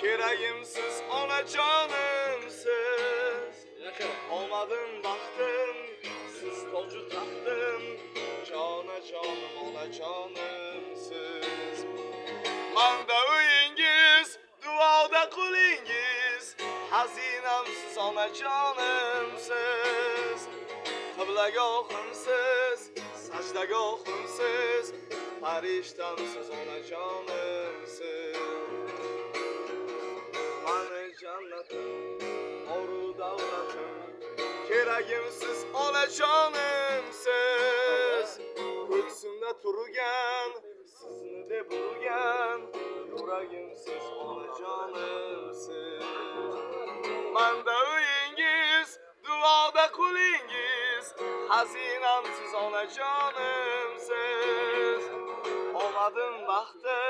Keragimsiz ona canımsiz. Olmadım baktım, siz tolcu taktım. Cana canım ona canımsiz. Manda uyingiz, duada kulingiz. Hazinamsiz ona canımsiz. Kıblagahımsiz, secdegahımsiz. Farishtamsiz ona canımsiz. Mani cennetim, oru davletim. Keragimsiz ona canımsiz. Ko'ksimda turgan, sizni deb urgan. Yuragimsiz ona canimsiz. Manda uyingiz, duoda qulingiz. Hazinamsiz ona canimsiz. Olmadim baxtim,